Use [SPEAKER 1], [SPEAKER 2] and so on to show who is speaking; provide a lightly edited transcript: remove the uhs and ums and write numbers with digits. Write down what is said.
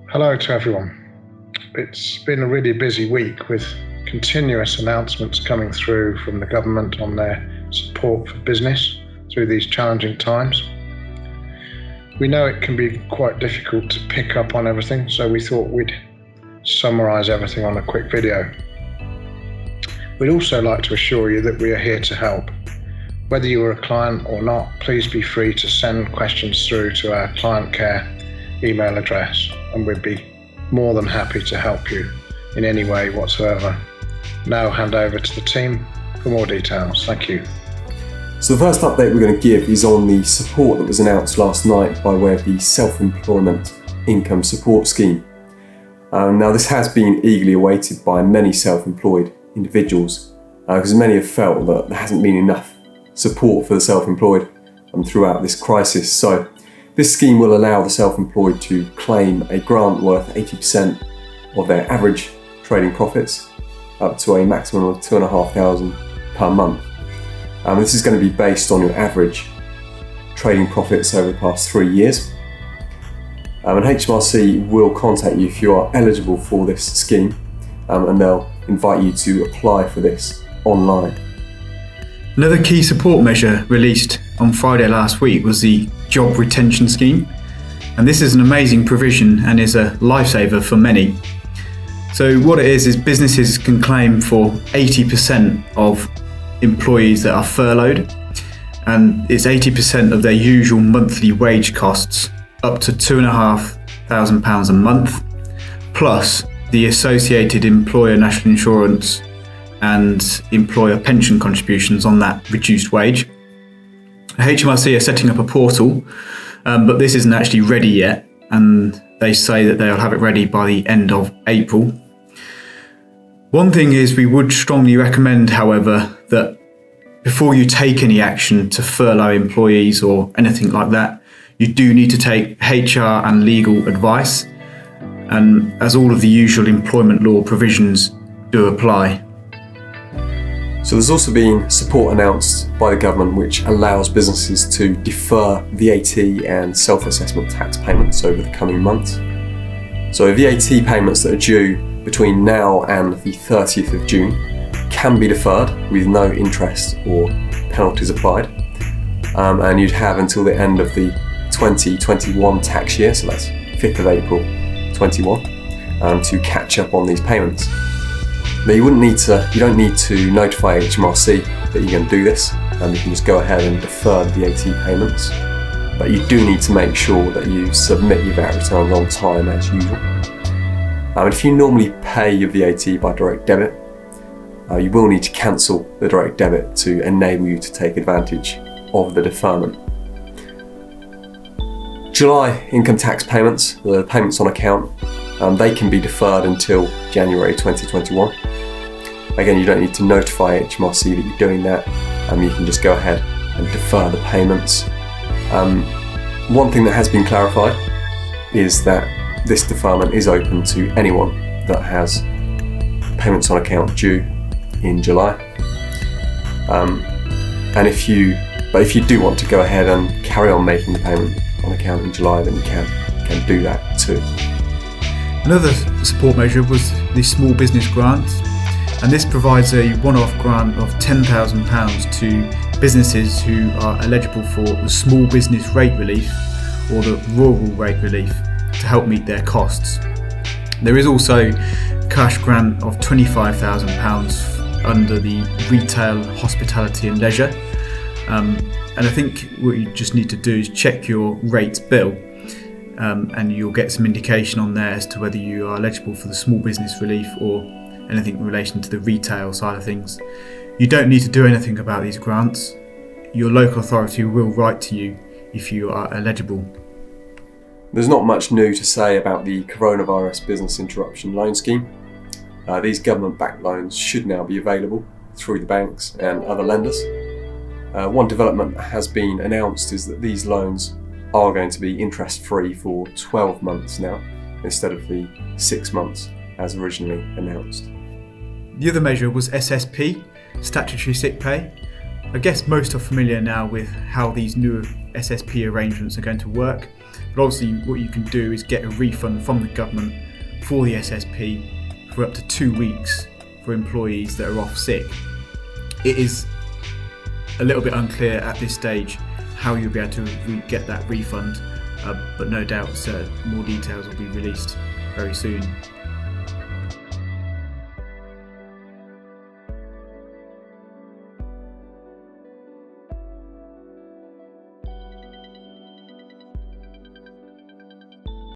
[SPEAKER 1] Hello to everyone. It's been a really busy week with continuous announcements coming through from the government on their support for business through these challenging times. We know it can be quite difficult to pick up on everything, so we thought we'd summarise everything on a quick video. We'd also like to assure you that we are here to help. Whether you are a client or not, please be free to send questions through to our client care email address, and we'd be more than happy to help you in any way whatsoever. Now hand over to the team for more details. Thank you.
[SPEAKER 2] So the first update we're going to give is on the support that was announced last night by way of the Self-Employment Income Support Scheme. Now this has been eagerly awaited by many self-employed individuals because many have felt that there hasn't been enough support for the self-employed throughout this crisis. So this scheme will allow the self-employed to claim a grant worth 80% of their average trading profits, up to a maximum of £2,500 per month. This is going to be based on your average trading profits over the past 3 years. And HMRC will contact you if you are eligible for this scheme, and they'll invite you to apply for this online.
[SPEAKER 3] Another key support measure released on Friday last week was the Job Retention Scheme, and this is an amazing provision and is a lifesaver for many. So what it is businesses can claim for 80% of employees that are furloughed, and it's 80% of their usual monthly wage costs up to £2,500 a month, plus the associated employer national insurance and employer pension contributions on that reduced wage. HMRC are setting up a portal, but this isn't actually ready yet, and they say that they'll have it ready by the end of April. One thing is we would strongly recommend, however, that before you take any action to furlough employees or anything like that, you do need to take HR and legal advice, and as all of the usual employment law provisions do apply.
[SPEAKER 2] So there's also been support announced by the government which allows businesses to defer VAT and self-assessment tax payments over the coming months. So VAT payments that are due between now and the 30th of June can be deferred with no interest or penalties applied, and you'd have until the end of the 2021 tax year, so that's 5th of April 21, to catch up on these payments. Now you don't need to notify HMRC that you're going to do this, and you can just go ahead and defer the VAT payments. But you do need to make sure that you submit your VAT returns on time as usual. And if you normally pay your VAT by direct debit, you will need to cancel the direct debit to enable you to take advantage of the deferment. July income tax payments, the payments on account, they can be deferred until January 2021. Again, you don't need to notify HMRC that you're doing that. You can just go ahead and defer the payments. One thing that has been clarified is that this deferment is open to anyone that has payments on account due in July. If you do want to go ahead and carry on making the payment on account in July, then you can do that too.
[SPEAKER 3] Another support measure was the Small Business Grant, and this provides a one-off grant of £10,000 to businesses who are eligible for the Small Business Rate Relief or the Rural Rate Relief to help meet their costs. There is also a cash grant of £25,000 under the Retail, Hospitality and Leisure, and I think what you just need to do is check your rates bill, and you'll get some indication on there as to whether you are eligible for the small business relief or anything in relation to the retail side of things. You don't need to do anything about these grants. Your local authority will write to you if you are eligible.
[SPEAKER 2] There's not much new to say about the Coronavirus Business Interruption Loan Scheme. These government-backed loans should now be available through the banks and other lenders. One development that has been announced is that these loans are going to be interest-free for 12 months now, instead of the 6 months as originally announced.
[SPEAKER 3] The other measure was SSP, Statutory Sick Pay. I guess most are familiar now with how these new SSP arrangements are going to work, But obviously what you can do is get a refund from the government for the SSP for up to 2 weeks for employees that are off sick. It is a little bit unclear at this stage how you'll be able to get that refund, but no doubt more details will be released very soon.